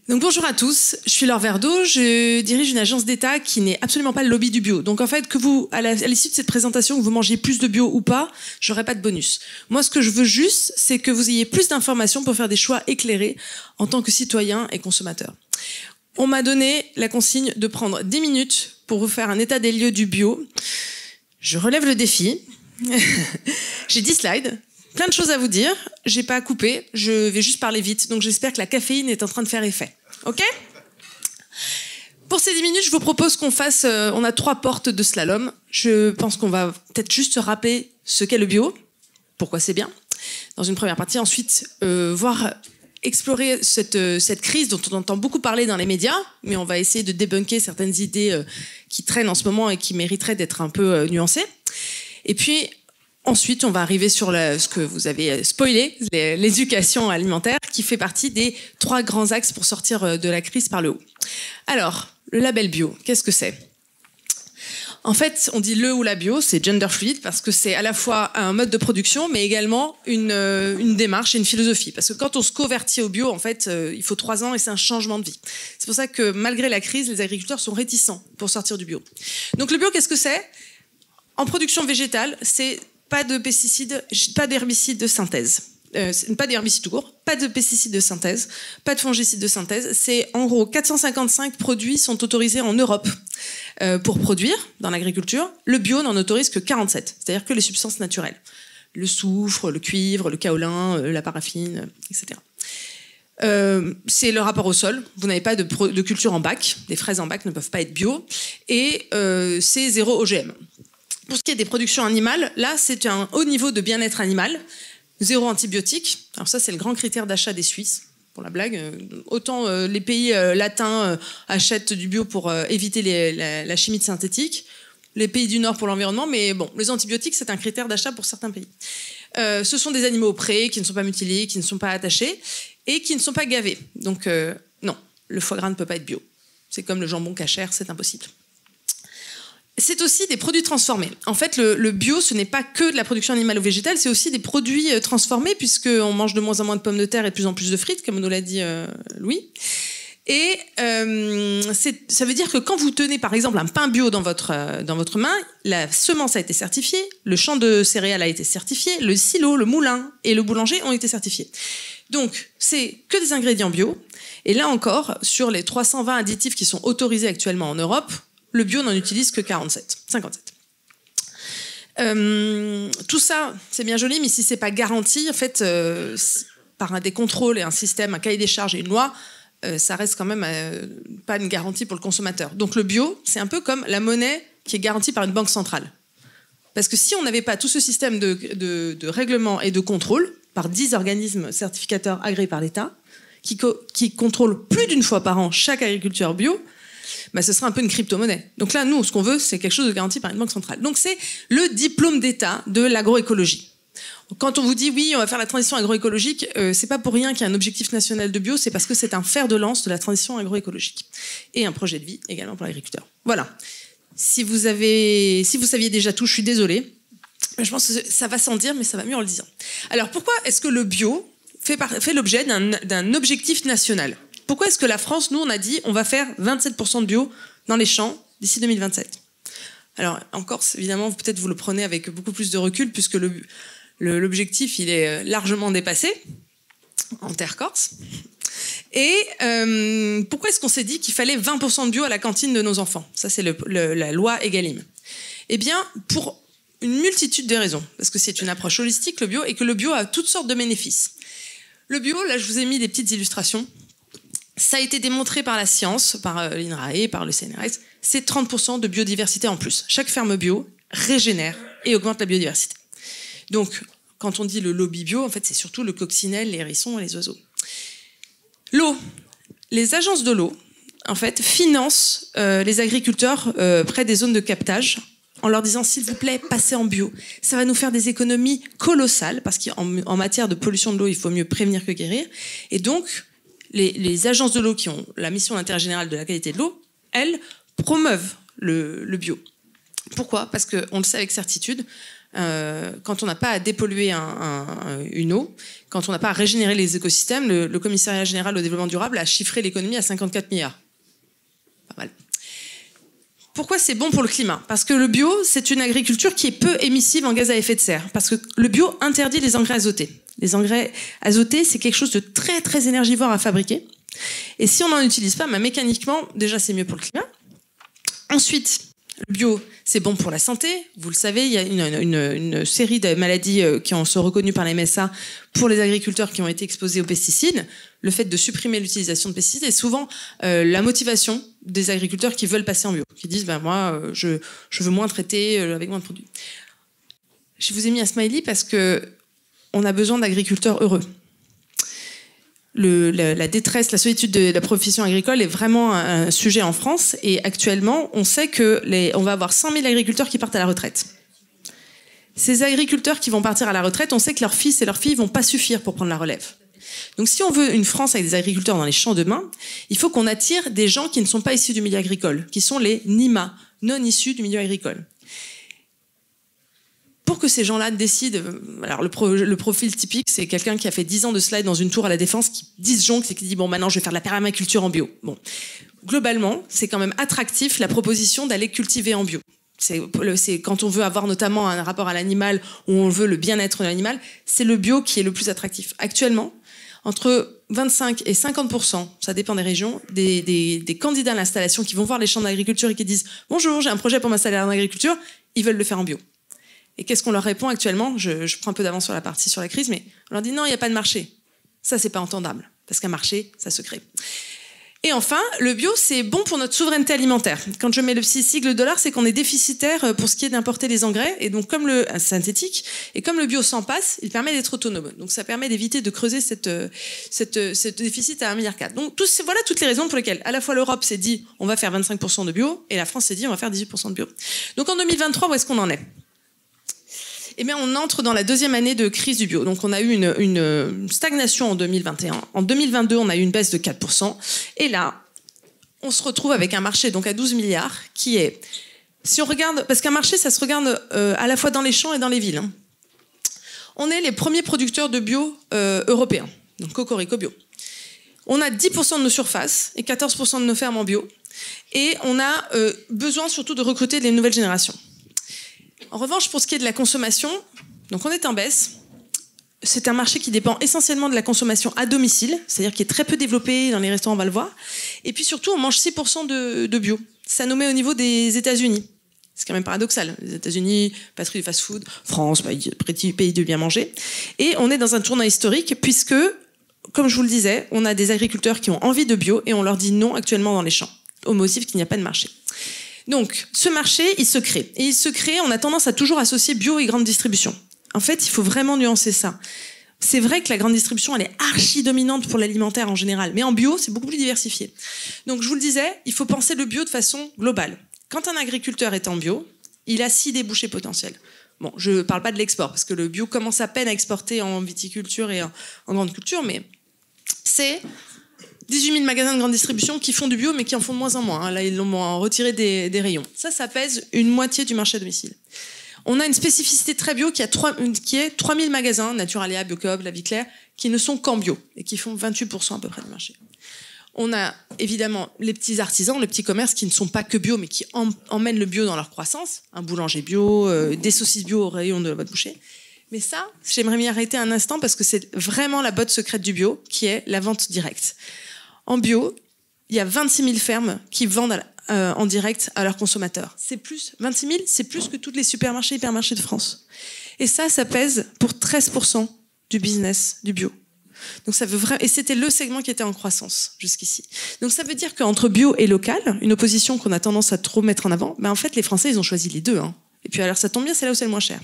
Donc bonjour à tous, je suis Laure Verdeau, je dirige une agence d'État qui n'est absolument pas le lobby du bio. Donc en fait, que vous, à l'issue de cette présentation, que vous mangez plus de bio ou pas, j'aurai pas de bonus. Moi, ce que je veux juste, c'est que vous ayez plus d'informations pour faire des choix éclairés en tant que citoyen et consommateur. On m'a donné la consigne de prendre 10 minutes pour vous faire un état des lieux du bio. Je relève le défi. J'ai 10 slides. Plein de choses à vous dire, j'ai pas à couper, je vais juste parler vite, donc j'espère que la caféine est en train de faire effet. Ok ? Pour ces 10 minutes, je vous propose qu'on fasse... on a 3 portes de slalom. Je pense qu'on va peut-être juste se rappeler ce qu'est le bio, pourquoi c'est bien, dans une première partie. Ensuite, explorer cette crise dont on entend beaucoup parler dans les médias, mais on va essayer de débunker certaines idées qui traînent en ce moment et qui mériteraient d'être un peu nuancées. Et puis... ensuite, on va arriver sur ce que vous avez spoilé, l'éducation alimentaire, qui fait partie des 3 grands axes pour sortir de la crise par le haut. Alors, le label bio, qu'est-ce que c'est ? En fait, on dit le ou la bio, c'est gender fluid, parce que c'est à la fois un mode de production, mais également une démarche et une philosophie. Parce que quand on se convertit au bio, en fait, il faut 3 ans et c'est un changement de vie. C'est pour ça que malgré la crise, les agriculteurs sont réticents pour sortir du bio. Donc le bio, qu'est-ce que c'est ? En production végétale, c'est... pas de pesticides, pas d'herbicides de synthèse. Pas d'herbicides tout court, pas de pesticides de synthèse, pas de fongicides de synthèse. C'est en gros 455 produits sont autorisés en Europe pour produire dans l'agriculture. Le bio n'en autorise que 47, c'est-à-dire que les substances naturelles. Le soufre, le cuivre, le kaolin, la paraffine, etc. C'est le rapport au sol. Vous n'avez pas de culture en bac. Les fraises en bac ne peuvent pas être bio. Et c'est 0 OGM. Pour ce qui est des productions animales, là, c'est un haut niveau de bien-être animal, 0 antibiotiques. Alors ça, c'est le grand critère d'achat des Suisses, pour la blague. Autant les pays latins achètent du bio pour éviter la chimie synthétique, les pays du Nord pour l'environnement, mais bon, les antibiotiques, c'est un critère d'achat pour certains pays. Ce sont des animaux prêts, qui ne sont pas mutilés, qui ne sont pas attachés, et qui ne sont pas gavés. Donc non, le foie gras ne peut pas être bio. C'est comme le jambon cachère, c'est impossible. C'est aussi des produits transformés. En fait, le bio, ce n'est pas que de la production animale ou végétale, c'est aussi des produits transformés, puisqu'on mange de moins en moins de pommes de terre et de plus en plus de frites, comme nous l'a dit Louis. Et ça veut dire que quand vous tenez, par exemple, un pain bio dans votre main, la semence a été certifiée, le champ de céréales a été certifié, le silo, le moulin et le boulanger ont été certifiés. Donc, c'est que des ingrédients bio. Et là encore, sur les 320 additifs qui sont autorisés actuellement en Europe, le bio n'en utilise que 57. Tout ça, c'est bien joli, mais si c'est pas garanti, en fait, par des contrôles et un système, un cahier des charges et une loi, ça reste quand même pas une garantie pour le consommateur. Donc le bio, c'est un peu comme la monnaie qui est garantie par une banque centrale. Parce que si on n'avait pas tout ce système de règlement et de contrôle par 10 organismes certificateurs agréés par l'État, qui contrôlent plus d'une fois par an chaque agriculteur bio, bah, ce sera un peu une crypto-monnaie. Donc là, nous, ce qu'on veut, c'est quelque chose de garanti par une banque centrale. Donc c'est le diplôme d'État de l'agroécologie. Quand on vous dit, oui, on va faire la transition agroécologique, c'est pas pour rien qu'il y a un objectif national de bio, c'est parce que c'est un fer de lance de la transition agroécologique. Et un projet de vie également pour l'agriculteur. Voilà. Si vous saviez déjà tout, je suis désolée. Je pense que ça va sans dire, mais ça va mieux en le disant. Alors pourquoi est-ce que le bio fait l'objet d'un objectif national ? Pourquoi est-ce que la France, nous, on a dit on va faire 27% de bio dans les champs d'ici 2027 ? Alors, en Corse, évidemment, peut-être vous le prenez avec beaucoup plus de recul, puisque l'objectif, il est largement dépassé en terre corse. Et pourquoi est-ce qu'on s'est dit qu'il fallait 20% de bio à la cantine de nos enfants ? Ça, c'est la loi Egalim. Eh bien, pour une multitude de raisons. Parce que c'est une approche holistique, le bio, et que le bio a toutes sortes de bénéfices. Le bio, là, je vous ai mis des petites illustrations. Ça a été démontré par la science, par l'INRAE, par le CNRS, c'est 30% de biodiversité en plus. Chaque ferme bio régénère et augmente la biodiversité. Donc, quand on dit le lobby bio, en fait, c'est surtout le coccinelle, les hérissons et les oiseaux. L'eau. Les agences de l'eau, en fait, financent les agriculteurs près des zones de captage en leur disant, s'il vous plaît, passez en bio. Ça va nous faire des économies colossales, parce qu'en matière de pollution de l'eau, il faut mieux prévenir que guérir. Et donc, les agences de l'eau qui ont la mission d'intérêt général de la qualité de l'eau, elles promeuvent le bio. Pourquoi ? Parce qu'on le sait avec certitude, quand on n'a pas à dépolluer une eau, quand on n'a pas à régénérer les écosystèmes, le Commissariat général au développement durable a chiffré l'économie à 54 milliards. Pas mal. Pourquoi c'est bon pour le climat? Parce que le bio, c'est une agriculture qui est peu émissive en gaz à effet de serre. Parce que le bio interdit les engrais azotés. Les engrais azotés, c'est quelque chose de très, très énergivore à fabriquer. Et si on n'en utilise pas, mécaniquement, déjà, c'est mieux pour le climat. Ensuite, le bio, c'est bon pour la santé. Vous le savez, il y a une série de maladies qui sont reconnues par la MSA pour les agriculteurs qui ont été exposés aux pesticides. Le fait de supprimer l'utilisation de pesticides est souvent la motivation des agriculteurs qui veulent passer en bio, qui disent moi, je veux moins traiter avec moins de produits. Je vous ai mis un smiley parce que on a besoin d'agriculteurs heureux. La détresse, la solitude de la profession agricole est vraiment un sujet en France. Et actuellement, on sait on va avoir 100 000 agriculteurs qui partent à la retraite. Ces agriculteurs qui vont partir à la retraite, on sait que leurs fils et leurs filles ne vont pas suffire pour prendre la relève. Donc si on veut une France avec des agriculteurs dans les champs demain, il faut qu'on attire des gens qui ne sont pas issus du milieu agricole, qui sont les NIMA, non issus du milieu agricole. Pour que ces gens-là décident, alors le profil typique, c'est quelqu'un qui a fait 10 ans de slide dans une tour à la Défense, qui disjoncte et qui dit bon, maintenant je vais faire de la permaculture en bio. Bon, globalement, c'est quand même attractif la proposition d'aller cultiver en bio. C'est quand on veut avoir notamment un rapport à l'animal ou on veut le bien-être de l'animal, c'est le bio qui est le plus attractif. Actuellement, entre 25 et 50%, ça dépend des régions, des candidats à l'installation qui vont voir les champs d'agriculture et qui disent bonjour, j'ai un projet pour m'installer en agriculture, ils veulent le faire en bio. Et qu'est-ce qu'on leur répond actuellement? Je prends un peu d'avance sur la partie sur la crise, mais on leur dit non, il n'y a pas de marché. Ça, c'est pas entendable, parce qu'un marché, ça se crée. Et enfin, le bio, c'est bon pour notre souveraineté alimentaire. Quand je mets le petit sigle $, c'est qu'on est déficitaire pour ce qui est d'importer les engrais, et donc comme le synthétique, et comme le bio s'en passe, il permet d'être autonome. Donc ça permet d'éviter de creuser ce déficit à 1,4 milliard. Donc voilà toutes les raisons pour lesquelles à la fois l'Europe s'est dit on va faire 25% de bio, et la France s'est dit on va faire 18% de bio. Donc en 2023, où est-ce qu'on en est? Eh bien, on entre dans la deuxième année de crise du bio. Donc, on a eu une stagnation en 2021. En 2022, on a eu une baisse de 4%. Et là, on se retrouve avec un marché donc à 12 milliards qui est... Si on regarde... Parce qu'un marché, ça se regarde à la fois dans les champs et dans les villes. On est les premiers producteurs de bio européens. Donc, Cocorico bio. On a 10% de nos surfaces et 14% de nos fermes en bio. Et on a besoin surtout de recruter les nouvelles générations. En revanche, pour ce qui est de la consommation, donc on est en baisse. C'est un marché qui dépend essentiellement de la consommation à domicile, c'est-à-dire qui est très peu développé dans les restaurants, on va le voir. Et puis surtout, on mange 6% de bio. Ça nous met au niveau des États-Unis. C'est quand même paradoxal. Les États-Unis, patrie du fast-food, France, pays de bien manger. Et on est dans un tournant historique puisque, comme je vous le disais, on a des agriculteurs qui ont envie de bio et on leur dit non actuellement dans les champs, au motif qu'il n'y a pas de marché. Donc, ce marché, il se crée. Et il se crée, on a tendance à toujours associer bio et grande distribution. En fait, il faut vraiment nuancer ça. C'est vrai que la grande distribution, elle est archi-dominante pour l'alimentaire en général. Mais en bio, c'est beaucoup plus diversifié. Donc, je vous le disais, il faut penser le bio de façon globale. Quand un agriculteur est en bio, il a 6 débouchés potentiels. Bon, je ne parle pas de l'export, parce que le bio commence à peine à exporter en viticulture et en grande culture, mais c'est... 18 000 magasins de grande distribution qui font du bio, mais qui en font de moins en moins. Là, ils l'ont retiré des rayons. Ça pèse une moitié du marché à domicile. On a une spécificité très bio qui est 3 000 magasins, Naturalia, Biocoop, La Vie Claire, qui ne sont qu'en bio et qui font 28% à peu près du marché. On a évidemment les petits artisans, les petits commerces qui ne sont pas que bio, mais qui emmènent le bio dans leur croissance. Un boulanger bio, des saucisses bio au rayon de votre boucher. Mais ça, j'aimerais m'y arrêter un instant parce que c'est vraiment la botte secrète du bio, qui est la vente directe. En bio, il y a 26 000 fermes qui vendent en direct à leurs consommateurs. C'est plus, 26 000, c'est plus que tous les supermarchés et hypermarchés de France. Et ça pèse pour 13% du business du bio. Donc ça veut vraiment, et c'était le segment qui était en croissance jusqu'ici. Donc ça veut dire qu'entre bio et local, une opposition qu'on a tendance à trop mettre en avant, en fait les Français ils ont choisi les deux. Et puis alors ça tombe bien, c'est là où c'est le moins cher.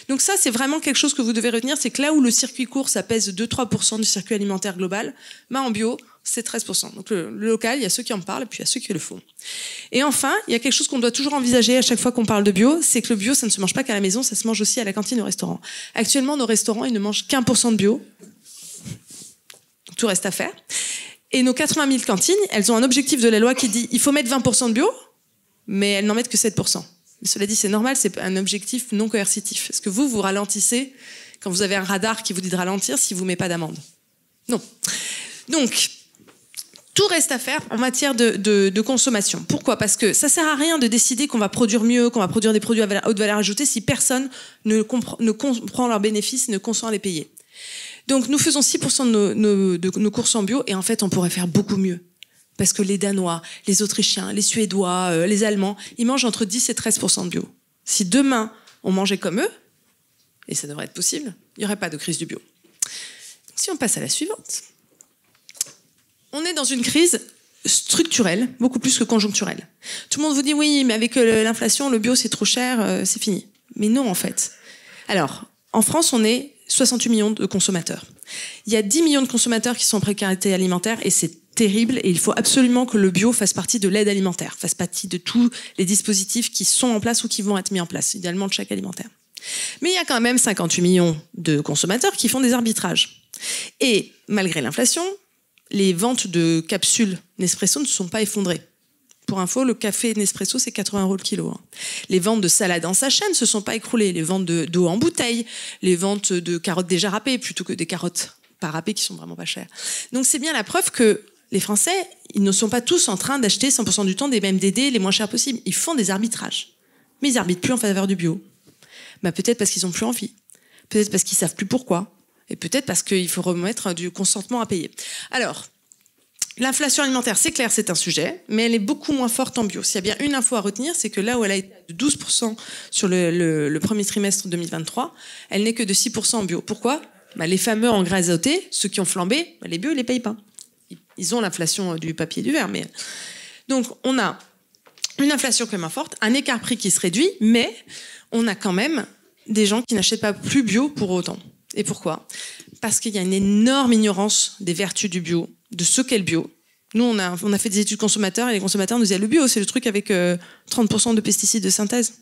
Donc ça c'est vraiment quelque chose que vous devez retenir, c'est que là où le circuit court ça pèse 2-3% du circuit alimentaire global, en bio c'est 13%. Donc le local, il y a ceux qui en parlent et puis il y a ceux qui le font. Et enfin, il y a quelque chose qu'on doit toujours envisager à chaque fois qu'on parle de bio, c'est que le bio ça ne se mange pas qu'à la maison, ça se mange aussi à la cantine au restaurant. Actuellement nos restaurants ils ne mangent qu'1% de bio. Tout reste à faire. Et nos 80 000 cantines, elles ont un objectif de la loi qui dit il faut mettre 20% de bio, mais elles n'en mettent que 7%. Mais cela dit, c'est normal, c'est un objectif non coercitif. Est-ce que vous ralentissez quand vous avez un radar qui vous dit de ralentir si vous ne mettez pas d'amende? Non. Donc, tout reste à faire en matière de consommation. Pourquoi? Parce que ça sert à rien de décider qu'on va produire mieux, qu'on va produire des produits à haute valeur ajoutée si personne ne comprend leurs bénéfices et ne consent à les payer. Donc nous faisons 6% de nos courses en bio et en fait on pourrait faire beaucoup mieux. Parce que les Danois, les Autrichiens, les Suédois, les Allemands, ils mangent entre 10 et 13% de bio. Si demain on mangeait comme eux, et ça devrait être possible, il n'y aurait pas de crise du bio. Donc, si on passe à la suivante, on est dans une crise structurelle, beaucoup plus que conjoncturelle. Tout le monde vous dit oui, mais avec l'inflation, le bio c'est trop cher, c'est fini. Mais non en fait. Alors, en France, on est 68 millions de consommateurs. Il y a 10 millions de consommateurs qui sont en précarité alimentaire et c'est terrible et il faut absolument que le bio fasse partie de l'aide alimentaire, fasse partie de tous les dispositifs qui sont en place ou qui vont être mis en place, idéalement de chèque alimentaire. Mais il y a quand même 58 millions de consommateurs qui font des arbitrages. Et malgré l'inflation, les ventes de capsules Nespresso ne se sont pas effondrées. Pour info, le café Nespresso, c'est 80 € le kilo. Les ventes de salade en sachet ne se sont pas écroulées. Les ventes d'eau en bouteille, les ventes de carottes déjà râpées, plutôt que des carottes pas râpées qui sont vraiment pas chères. Donc c'est bien la preuve que les Français, ils ne sont pas tous en train d'acheter 100% du temps des mêmes DD les moins chers possibles. Ils font des arbitrages. Mais ils arbitrent plus en faveur du bio. Bah, peut-être parce qu'ils n'ont plus envie. Peut-être parce qu'ils savent plus pourquoi. Et peut-être parce qu'il faut remettre du consentement à payer. Alors, l'inflation alimentaire, c'est clair, c'est un sujet, mais elle est beaucoup moins forte en bio. S'il y a bien une info à retenir, c'est que là où elle a été de 12% sur le premier trimestre 2023, elle n'est que de 6% en bio. Pourquoi? Bah, les fameux engrais azotés, ceux qui ont flambé, bah, les bio, ils les payent pas. Ils ont l'inflation du papier et du verre. Mais... Donc, on a une inflation quand même forte, un écart prix qui se réduit, mais on a quand même des gens qui n'achètent pas plus bio pour autant. Et pourquoi? Parce qu'il y a une énorme ignorance des vertus du bio, de ce qu'est le bio. Nous, on a fait des études consommateurs et les consommateurs nous disaient le bio, c'est le truc avec 30% de pesticides de synthèse.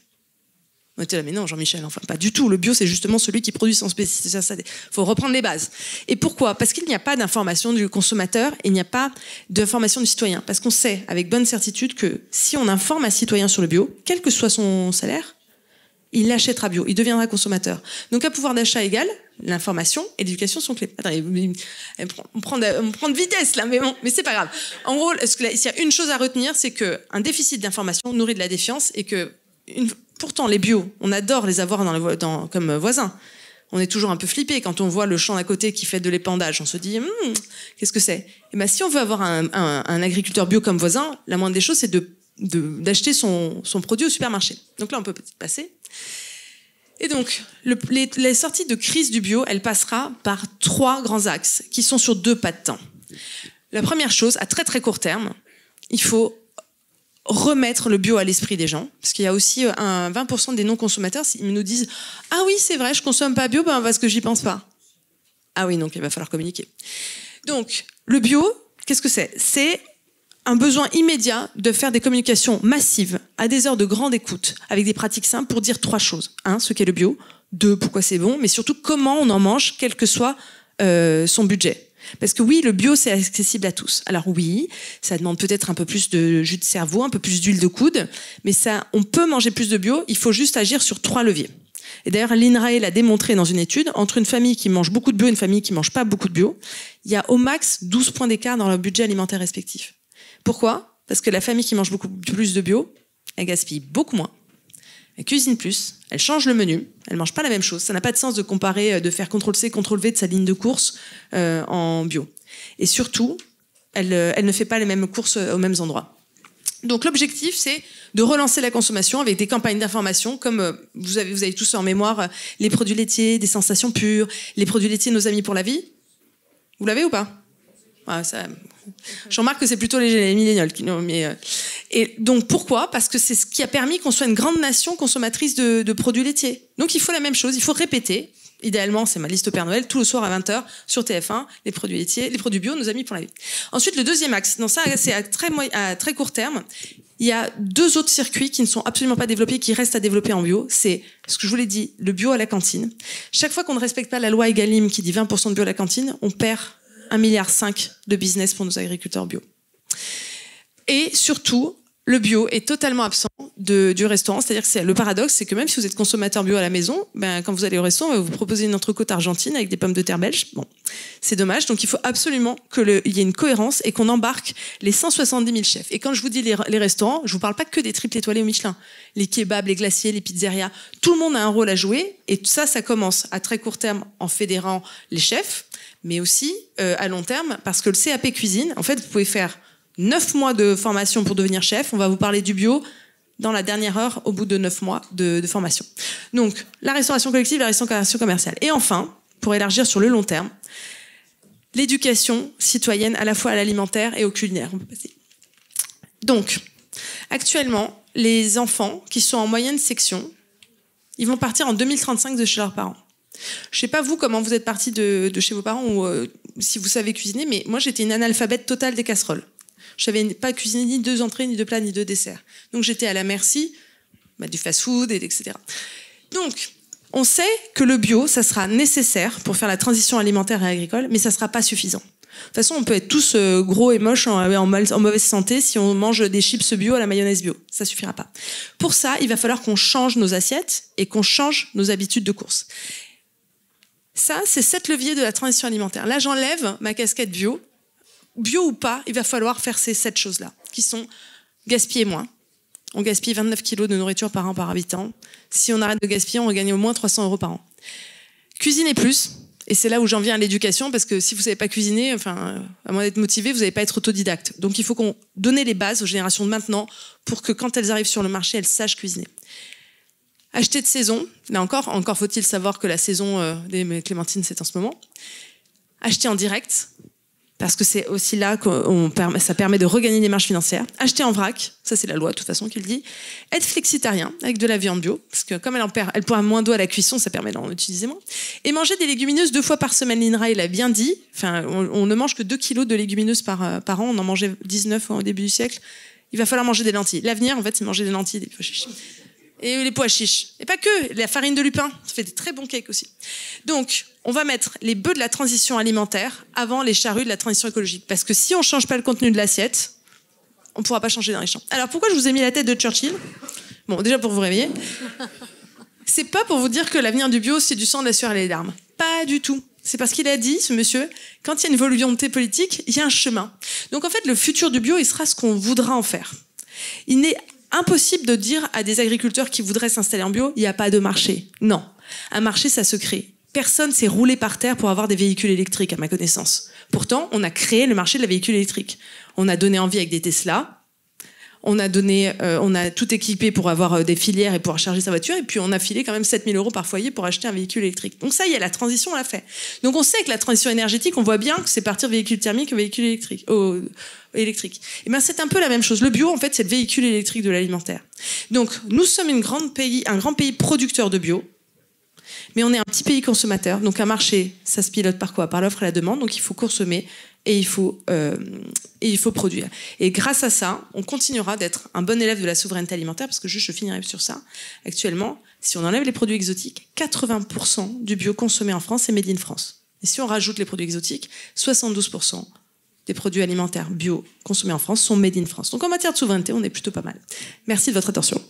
On était là, mais non, Jean-Michel, enfin pas du tout. Le bio, c'est justement celui qui produit sans pesticides de synthèse. Il faut reprendre les bases. Et pourquoi? Parce qu'il n'y a pas d'information du consommateur et il n'y a pas d'information du citoyen. Parce qu'on sait avec bonne certitude que si on informe un citoyen sur le bio, quel que soit son salaire, il l'achètera bio, il deviendra consommateur. Donc, à pouvoir d'achat égal, l'information et l'éducation sont clés. Attendez, on prend de vitesse là, mais bon, mais c'est pas grave. En gros, s'il y a une chose à retenir, c'est qu'un déficit d'information nourrit de la défiance et que, pourtant, les bio, on adore les avoir comme voisins. On est toujours un peu flippé quand on voit le champ d'à côté qui fait de l'épandage. On se dit, qu'est-ce que c'est? Et ben, si on veut avoir un agriculteur bio comme voisin, la moindre des choses, c'est d'acheter son produit au supermarché. Donc là, on peut peut-être passer. Et donc, les sorties de crise du bio, elle passera par 3 grands axes qui sont sur 2 pas de temps. La première chose, à très très court terme, il faut remettre le bio à l'esprit des gens, parce qu'il y a aussi 20% des non-consommateurs, ils nous disent « Ah oui, c'est vrai, je consomme pas bio, parce que j'y pense pas. » Ah oui, donc il va falloir communiquer. Donc, le bio, qu'est-ce que c'est? C'est un besoin immédiat de faire des communications massives à des heures de grande écoute avec des pratiques simples pour dire 3 choses. 1, ce qu'est le bio. 2, pourquoi c'est bon. Mais surtout, comment on en mange, quel que soit son budget. Parce que oui, le bio, c'est accessible à tous. Alors oui, ça demande peut-être un peu plus de jus de cerveau, un peu plus d'huile de coude. Mais ça, on peut manger plus de bio. Il faut juste agir sur 3 leviers. Et d'ailleurs, l'INRAE l'a démontré dans une étude. Entre une famille qui mange beaucoup de bio et une famille qui mange pas beaucoup de bio, il y a au max 12 points d'écart dans leur budget alimentaire respectif. Pourquoi? Parce que la famille qui mange beaucoup plus de bio, elle gaspille beaucoup moins, elle cuisine plus, elle change le menu, elle mange pas la même chose. Ça n'a pas de sens de comparer, de faire CTRL-C, CTRL-V de sa ligne de course en bio. Et surtout, elle ne fait pas les mêmes courses aux mêmes endroits. Donc l'objectif, c'est de relancer la consommation avec des campagnes d'information, comme vous avez tous en mémoire les produits laitiers, des sensations pures, les produits laitiers Nos Amis pour la Vie. Vous l'avez ou pas? Ça... Je remarque que c'est plutôt les millénials qui n'ont. Et donc pourquoi? Parce que c'est ce qui a permis qu'on soit une grande nation consommatrice de produits laitiers. Donc il faut la même chose, il faut répéter. Idéalement, c'est ma liste au Père Noël, tout le soir à 20h sur TF1, les produits laitiers, les produits bio, Nos Amis pour la Vie. Ensuite, le deuxième axe, non, ça c'est à très court terme. Il y a 2 autres circuits qui ne sont absolument pas développés, qui restent à développer en bio. C'est ce que je vous l'ai dit, le bio à la cantine. Chaque fois qu'on ne respecte pas la loi Egalim qui dit 20% de bio à la cantine, on perd 1,5 milliard de business pour nos agriculteurs bio. Et surtout, le bio est totalement absent du restaurant. C'est-à-dire que le paradoxe, c'est que même si vous êtes consommateur bio à la maison, ben, quand vous allez au restaurant, on va vous proposer une entrecôte argentine avec des pommes de terre belges. Bon, c'est dommage. Donc, il faut absolument qu'il y ait une cohérence et qu'on embarque les 170 000 chefs. Et quand je vous dis les restaurants, je vous parle pas que des triples étoilés au Michelin. Les kebabs, les glaciers, les pizzerias, tout le monde a un rôle à jouer. Et tout ça, ça commence à très court terme en fédérant les chefs, mais aussi à long terme, parce que le CAP cuisine, en fait, vous pouvez faire 9 mois de formation pour devenir chef. On va vous parler du bio dans la dernière heure, au bout de 9 mois de formation. Donc, la restauration collective, la restauration commerciale. Et enfin, pour élargir sur le long terme, l'éducation citoyenne à la fois à l'alimentaire et au culinaire. On peut passer. Donc, actuellement, les enfants qui sont en moyenne section, ils vont partir en 2035 de chez leurs parents. Je sais pas vous comment vous êtes partis de chez vos parents ou si vous savez cuisiner, mais moi j'étais une analphabète totale des casseroles. Je savais pas cuisiner ni 2 entrées, ni 2 plats, ni 2 desserts. Donc j'étais à la merci du fast-food, etc. Donc, on sait que le bio, ça sera nécessaire pour faire la transition alimentaire et agricole, mais ça sera pas suffisant. De toute façon, on peut être tous gros et moches en mauvaise santé si on mange des chips bio à la mayonnaise bio. Ça suffira pas. Pour ça, il va falloir qu'on change nos assiettes et qu'on change nos habitudes de course. Ça, c'est 7 leviers de la transition alimentaire. Là, j'enlève ma casquette bio. Bio ou pas, il va falloir faire ces 7 choses-là, qui sont gaspiller moins. On gaspille 29 kilos de nourriture par an par habitant. Si on arrête de gaspiller, on regagne au moins 300 € par an. Cuisiner plus. Et c'est là où j'en viens à l'éducation, parce que si vous ne savez pas cuisiner, enfin, à moins d'être motivé, vous n'allez pas être autodidacte. Donc il faut qu'on donne les bases aux générations de maintenant pour que quand elles arrivent sur le marché, elles sachent cuisiner. Acheter de saison. Là encore faut-il savoir que la saison des clémentines, c'est en ce moment. Acheter en direct. Parce que c'est aussi là que ça permet de regagner des marges financières. Acheter en vrac, ça c'est la loi de toute façon qui le dit. Être flexitarien avec de la viande bio, parce que comme elle prend moins d'eau à la cuisson, ça permet d'en utiliser moins. Et manger des légumineuses 2 fois par semaine. l'INRA l'a bien dit. Enfin, on ne mange que 2 kilos de légumineuses par an. On en mangeait 19 au début du siècle. Il va falloir manger des lentilles. L'avenir, en fait, c'est manger des lentilles, des pois chiches. Et les pois chiches. Et pas que, la farine de lupin. Ça fait des très bons cakes aussi. Donc, on va mettre les bœufs de la transition alimentaire avant les charrues de la transition écologique. Parce que si on ne change pas le contenu de l'assiette, on ne pourra pas changer dans les champs. Alors, pourquoi je vous ai mis la tête de Churchill? Bon, déjà pour vous réveiller. C'est pas pour vous dire que l'avenir du bio, c'est du sang, de la sueur et les larmes. Pas du tout. C'est parce qu'il a dit, ce monsieur, quand il y a une volonté politique, il y a un chemin. Donc, en fait, le futur du bio, il sera ce qu'on voudra en faire. Il n'est impossible de dire à des agriculteurs qui voudraient s'installer en bio, il n'y a pas de marché. Non. Un marché, ça se crée. Personne s'est roulé par terre pour avoir des véhicules électriques, à ma connaissance. Pourtant, on a créé le marché de la véhicule électrique. On a donné envie avec des Tesla. On a tout équipé pour avoir des filières et pouvoir charger sa voiture. Et puis, on a filé quand même 7 000 € par foyer pour acheter un véhicule électrique. Donc ça y est, la transition, on l'a fait. Donc on sait que la transition énergétique, on voit bien que c'est partir véhicule thermique au véhicule électrique. Et ben c'est un peu la même chose. Le bio, en fait, c'est le véhicule électrique de l'alimentaire. Donc, nous sommes un grand pays producteur de bio. Mais on est un petit pays consommateur. Donc un marché, ça se pilote par quoi? Par l'offre et la demande. Donc il faut consommer et il faut produire. Et grâce à ça, on continuera d'être un bon élève de la souveraineté alimentaire, parce que juste je finirai sur ça. Actuellement, si on enlève les produits exotiques, 80% du bio consommé en France est made in France. Et si on rajoute les produits exotiques, 72% des produits alimentaires bio consommés en France sont made in France. Donc en matière de souveraineté, on est plutôt pas mal. Merci de votre attention.